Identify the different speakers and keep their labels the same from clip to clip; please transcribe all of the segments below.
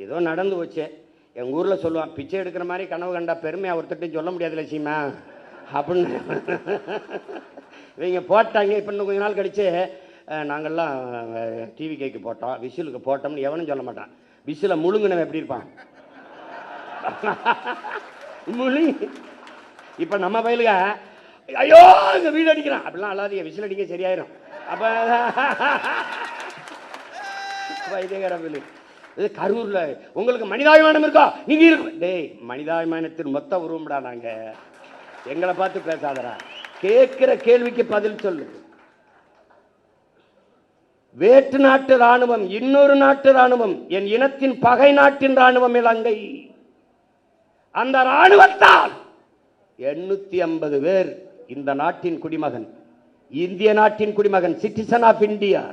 Speaker 1: ஏதோ நடந்து போச்சு. எங்கள் ஊரில் சொல்லுவான், பிச்சை எடுக்கிற மாதிரி கனவு கண்டா பெருமை ஒருத்தட்டையும் சொல்ல முடியாது லட்சியமா அப்படின்னு. இவங்க போட்டாங்க. இப்போ இன்னும் கொஞ்ச நாள் கழிச்சு நாங்கள்லாம் டிவி கேக்கு போட்டோம், விசிலுக்கு போட்டோம்னு எவனும் சொல்ல மாட்டான். விசில முழுங்குனவன் எப்படி இருப்பான்? முழுங்கி. இப்போ நம்ம பயிலுக ஐயோ இங்கே வீடு அடிக்கிறான் அப்படிலாம் அல்லாதீங்க, விசில் அடிக்க சரியாயிரும். அப்போ வைத்தியகரவில் இது கரூரில் உங்களுக்கு மனிதாபிமானம் இருக்கா? நீங்க இருக்கு. டேய், மனிதாபிமானத்தின் மொத்த உருவம்டா நாங்க. எங்களை பார்த்து பேசாதரா. கேட்கிற கேள்விக்கு பதில் சொல்லு. வேற்று நாட்டு ராணுவம், இன்னொரு நாட்டு ராணுவம், என் இனத்தின் பகை நாட்டின் ராணுவம் இலங்கை. அந்த ராணுவத்தால் 850 பேர் இந்த நாட்டின் குடிமகன், இந்திய நாட்டின் குடிமகன், சிட்டிசன் ஆஃப் இந்தியா,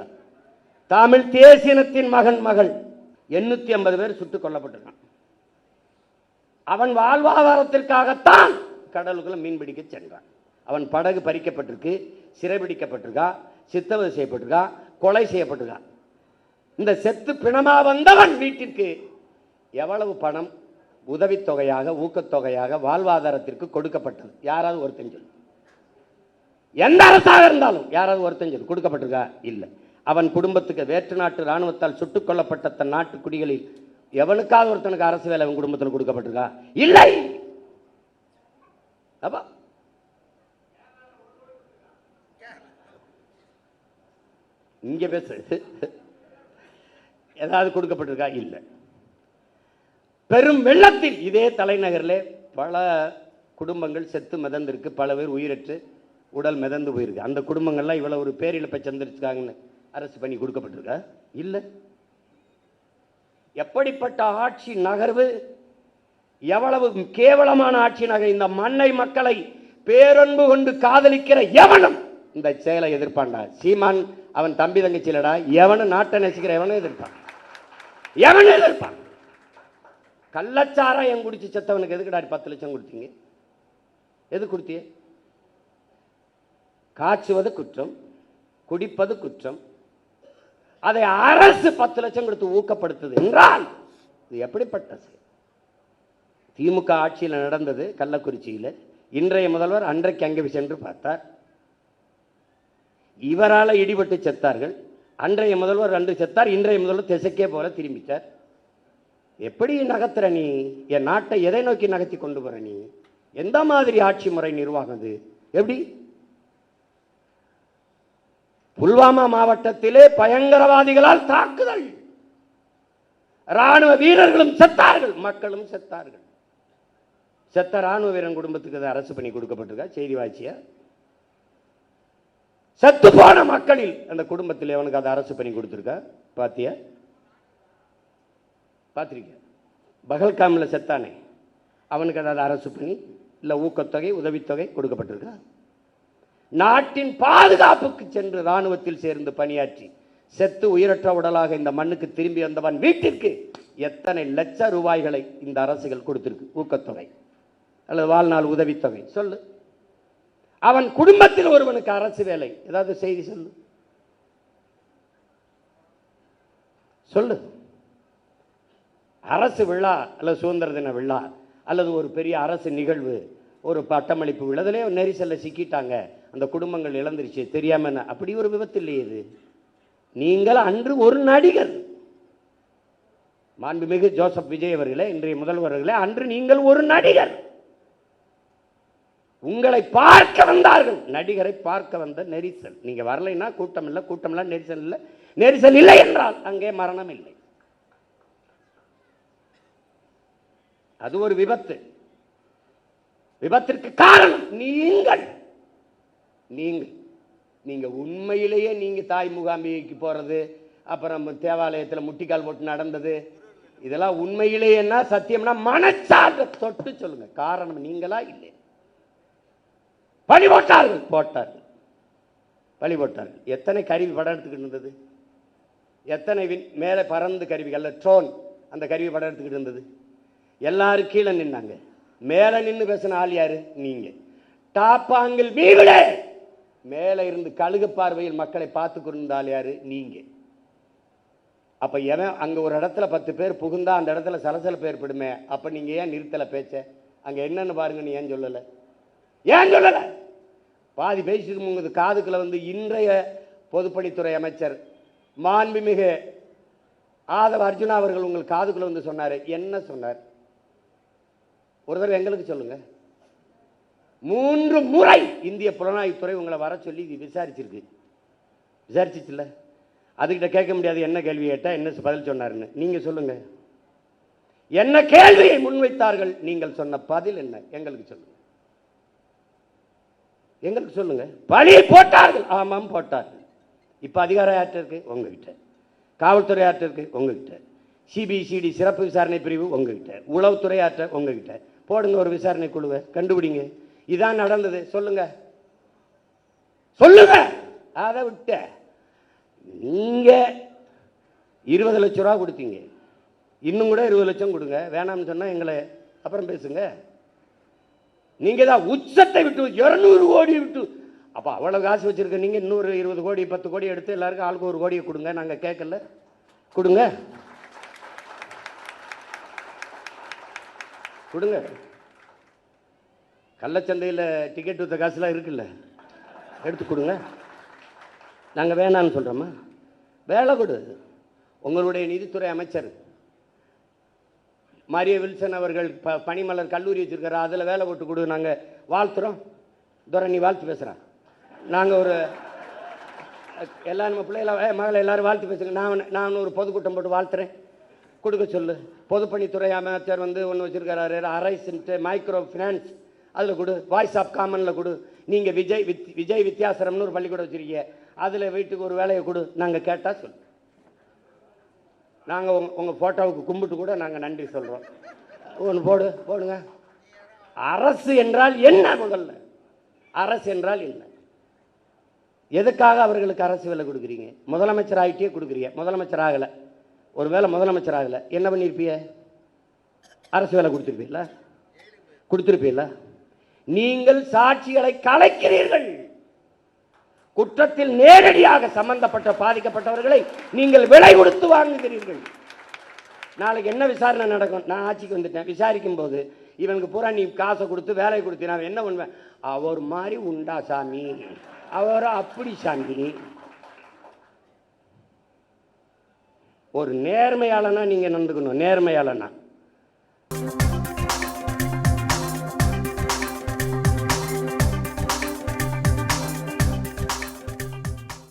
Speaker 1: தமிழ் தேசியனத்தின் மகன் மகள் 850 பேர் சுட்டுக் கொல்லப்பட்டிருக்கான். அவன் வாழ்வாதாரத்திற்காகத்தான் கடலுக்குள்ள மீன் பிடிக்க சென்றான். அவன் படகு பறிக்கப்பட்டிருக்கு, சிறைபிடிக்கப்பட்டிருக்கா, சித்தவதை செய்யப்பட்டிருக்கா, கொலை செய்யப்பட்டிருக்கா. இந்த செத்து பிணமா வந்தவன் வீட்டிற்கு எவ்வளவு பணம் உதவித்தொகையாக, ஊக்கத்தொகையாக, வாழ்வாதாரத்திற்கு கொடுக்கப்பட்டது? யாராவது ஒருத்தன் சொல்லு. எந்த அரசாக இருந்தாலும் யாராவது ஒருத்தன் சொல்லு கொடுக்கப்பட்டிருக்கா? இல்லை. அவன் குடும்பத்துக்கு வேற்று நாட்டு ராணுவத்தால் சுட்டுக் கொல்லப்பட்ட தன் நாட்டு குடிகளில் எவனுக்காவது ஒருத்தனுக்கு அரசு வேலை அவன் குடும்பத்தில் கொடுக்கப்பட்டிருக்கா? இல்லை. அப்ப இங்க பேசு, ஏதாவது கொடுக்கப்பட்டிருக்கா? இல்லை. பெரும் வெள்ளத்தில் இதே தலைநகரில் பல குடும்பங்கள் செத்து மிதந்திருக்கு, பல பேர் உயிரற்று உடல் மிதந்து போயிருக்கு. அந்த குடும்பங்கள்லாம் இவ்வளவு ஒரு பேரிழப்பை சந்திருக்காங்கன்னு அரசு பண்ணி கொடுக்கப்பட்டிருக்கா? இல்லை. எப்படிப்பட்ட ஆட்சி நகர்வு, எவ்வளவு கேவலமான ஆட்சி நகர். இந்த மண்ணை மக்களை பேரன்பு கொண்டு காதலிக்கிற எவனும் இந்த செயலை எதிர்ப்பான்டா. சீமான் அவன் தம்பி தங்கச்சிலடா, எவனும் நாட்டை நேசிக்கிற எவனும் எதிர்ப்பான், எவனும் எதிர்ப்பான். கள்ளச்சாராயம் குடிச்சு செத்தவனுக்கு எதுக்குடா 10 லட்சம் கொடுத்தீங்க? எது கொடுத்திய? காய்ச்சுவது குற்றம், குடிப்பது குற்றம். அதை அரசு 10 லட்சம் கொடுத்து ஊக்கப்படுத்துது என்றால் இது எப்படிப்பட்ட செயல்? திமுக ஆட்சியில் நடந்தது கள்ளக்குறிச்சியில். இன்றைய முதல்வர் அன்றைக்கு அங்கே சென்று பார்த்தார். இவரால் இடிபட்டு செத்தார்கள். அன்றைய முதல்வர் அன்று செத்தார், இன்றைய முதல்வர் திசைக்கே போல திரும்பிட்டார். எப்படி நகர்த்துற நீ? என் நாட்டை எதை நோக்கி நகர்த்தி கொண்டு போற நீ? எந்த மாதிரி ஆட்சி முறை நிர்வாகம் அது? எப்படி? புல்வாமா மாவட்டத்திலே பயங்கரவாதிகளால் தாக்குதல், ராணுவ வீரர்களும் செத்தார்கள், மக்களும் செத்தார்கள். செத்த ராணுவ வீரன் குடும்பத்துக்கு அரசு பண்ணி கொடுக்கப்பட்டிருக்கா? செய்தி வாட்சியா? செத்து போன மக்களில் அந்த குடும்பத்தில் அவனுக்கு அதை அரசு பண்ணி கொடுத்திருக்கா? பாத்தியா? பார்த்திருக்க? பகல்காமில் செத்தானே அவனுக்கு அதை அரசு பண்ணி இல்லை ஊக்கத்தொகை உதவித்தொகை கொடுக்கப்பட்டிருக்கா? நாட்டின் பாதுகாப்புக்கு சென்று ராணுவத்தில் சேர்ந்து பணியாற்றி செத்து உயிரற்ற உடலாக இந்த மண்ணுக்கு திரும்பி வந்தவன் வீட்டிற்கு எத்தனை லட்ச ரூபாய்களை இந்த அரசுகள் கொடுத்திருக்கு ஊக்கத்தொகை அல்லது வாழ்நாள் உதவித்தொகை? சொல்லு. அவன் குடும்பத்தில் ஒருவனுக்கு அரசு வேலை, ஏதாவது செய்தி சொல்லு, சொல்லு. அரசு விழா அல்லது சுதந்திர தின விழா அல்லது ஒரு பெரிய அரசு நிகழ்வு, ஒரு பட்டமளிப்பு விழாதிலே நெரிசல்ல சிக்கிட்டாங்க, அந்த குடும்பங்கள் இழந்துருச்சு தெரியாம. அப்படி ஒரு விபத்து இல்லையே இது. நீங்கள் அன்று ஒரு நடிகர், மாண்புமிகு ஜோசப் விஜய் அவர்களே, இன்றைய முதல்வர்களே, அன்று நீங்கள் ஒரு நடிகர். உங்களை பார்க்க வந்தார்கள், நடிகரை பார்க்க வந்த நெரிசல். நீங்க வரலைன்னா கூட்டம் இல்லை, கூட்டம் இல்லை, நெரிசல் இல்லை, நெரிசல் இல்லை என்றால் அங்கே மரணம் இல்லை. அது ஒரு விபத்து. விபத்திற்கு காரணம் நீங்கள். நீங்க உண்மையிலேயே நீங்க தாய் முகாமிக்கு போறது, அப்புறம் தேவாலயத்தில் முட்டிக்கால் போட்டு நடந்தது, இதெல்லாம் உண்மையிலேயேன்னா சத்தியம்னா மனச்சார்ந்த தொட்டு சொல்லுங்க. காரணம் நீங்களா? இல்லை. பழி போட்டார்கள், பழி போட்டார்கள். எத்தனை கருவி படம் எடுத்துக்கிட்டு இருந்தது? எத்தனை மேலே பறந்து கருவிகள், ட்ரோன், அந்த கருவி படம் எடுத்துக்கிட்டு இருந்தது. எல்லாரும் கீழே நின்னாங்க. மேலே நின்று பேசின ஆள் யாரு? நீங்க. டாப்பாங்கில் வீவிட மேலே இருந்து கழுகு பார்வையில் மக்களை பார்த்து கொண்டிருந்த ஆள் யாரு? நீங்க. அப்போ எவன் அங்கே ஒரு இடத்துல 10 பேர் புகுந்தா அந்த இடத்துல சலசலப்பு ஏற்படுமே, அப்போ நீங்கள் ஏன் நிறுத்தலை பேச்ச? அங்கே என்னன்னு பாருங்கன்னு ஏன் சொல்லலை? ஏன் சொல்லலை? பாதி பேசிட்டு உங்க காதுக்குள்ள வந்து இன்றைய பொதுப்பணித்துறை அமைச்சர் மாண்புமிகு ஆதவ அர்ஜுனா அவர்கள் உங்கள் காதுக்குள்ள வந்து சொன்னார். என்ன சொன்னார்? ஒரு தடவை எங்களுக்கு சொல்லுங்க. 3 முறை இந்திய புலனாய்வுத்துறை உங்களை வர சொல்லி விசாரிச்சிருக்கு. விசாரிச்சிச்சுல்ல? அதுக்கிட்ட கேட்க முடியாது என்ன கேள்வி கேட்டால் என்ன பதில் சொன்னாருன்னு. நீங்க சொல்லுங்க, என்ன கேள்வியை முன்வைத்தார்கள், நீங்கள் சொன்ன பதில் என்ன எங்களுக்கு சொல்லுங்க. எங்களுக்கு சொல்லுங்க. பழி போட்டார்கள், ஆமாம் போட்டார்கள். இப்ப அதிகாரம் யார்கிட்ட இருக்கு? உங்ககிட்ட. காவல்துறை யார்கிட்ட இருக்கு? உங்ககிட்ட. சிபிசிடி சிறப்பு விசாரணை பிரிவு உங்ககிட்ட. உளவுத்துறை யார்கிட்ட? உங்ககிட்ட. போடுங்க ஒரு விசாரணை குழுவை, கண்டுபிடிங்க இதான் நடந்தது. சொல்லுங்க சொல்லுங்க. அதை விட்ட நீங்க 20 லட்சம் ரூபா கொடுத்தீங்க, இன்னும் கூட 20 லட்சம் கொடுங்க, வேணாம்னு சொன்னா எங்களை அப்புறம் பேசுங்க. நீங்க தான் உச்சத்தை விட்டு 200 கோடி விட்டு, அப்ப அவ்வளவு காசு வச்சிருக்க நீங்க இன்னொரு 20 கோடி 10 கோடி எடுத்து எல்லாருக்கும் ஆளுக்கு 1 கோடியை கொடுங்க. நாங்க கேட்கல, கொடுங்க கொடுங்க. கள்ளச்சந்தையில் டிக்கெட் வித்த காசுலாம் இருக்குல்ல, எடுத்து கொடுங்க. நாங்கள் வேணான்னு சொல்கிறோமா? வேலை கொடு. உங்களுடைய நிதித்துறை அமைச்சர் மாரிய வில்சன் அவர்கள் பனிமலர் கல்லூரி வச்சிருக்காரு, அதில் வேலை போட்டு கொடு. நாங்கள் வாழ்த்துறோம். துரை நீ வாழ்த்து பேசுகிறான். நாங்கள் ஒரு எல்லாம் நம்ம பிள்ளைகளை மகளை எல்லாரும் வாழ்த்து பேசுங்க. நான் ஒரு பொதுக்கூட்டம் போட்டு வாழ்த்துறேன், கொடுக்க சொல்லு. பொதுப்பணித்துறை அமைச்சர் வந்து ஒன்று வச்சிருக்காரு, அரைஸ்ன்ட்டு மைக்ரோ ஃபினான்ஸ், அதில் கொடு. வாய்ஸ் ஆஃப் காமனில் கொடு. நீங்கள் விஜய் வித்யாசரம்னு ஒரு பள்ளிக்கூடம் வச்சுருக்கீங்க, அதில் வீட்டுக்கு ஒரு வேலையை கொடு. நாங்கள் கேட்டால் சொல்லு. நாங்கள் உங்கள் ஃபோட்டோவுக்கு கும்பிட்டு கூட நாங்கள் நன்றி சொல்கிறோம். ஒன்று போடுங்க. அரசு என்றால் என்ன? முதல்ல அரசு என்றால் என்ன? எதுக்காக அவர்களுக்கு அரசு வேலை கொடுக்குறீங்க? முதலமைச்சர் ஆகிட்டே கொடுக்குறீங்க. முதலமைச்சர் ஆகலை, ஒரு வேளை முதலமைச்சர் ஆகலை, என்ன பண்ணியிருப்பீங்க? அரசு வேலை கொடுத்துருப்பீங்களா? நீங்கள் சாட்சிகளை கலைக்கிறீர்கள். குற்றத்தில் நேரடியாக சம்பந்தப்பட்ட பாதிக்கப்பட்டவர்களை நீங்கள் விலை கொடுத்து வாங்குகிறீர்கள். நாளைக்கு என்ன விசாரணை நடக்கும்? நான் ஆட்சிக்கு வந்துட்டேன், விசாரிக்கும் போது இவனுக்கு பூரா நீ காசை கொடுத்து வேலை கொடுத்தீனா என்ன பண்ணுவேன்? அவர் மாதிரி உண்டா சாமி, அவர் அப்படி சாமி. ஒரு நேர்மையாளனா நீங்க நடந்துக்கணும். நேர்மையாளனா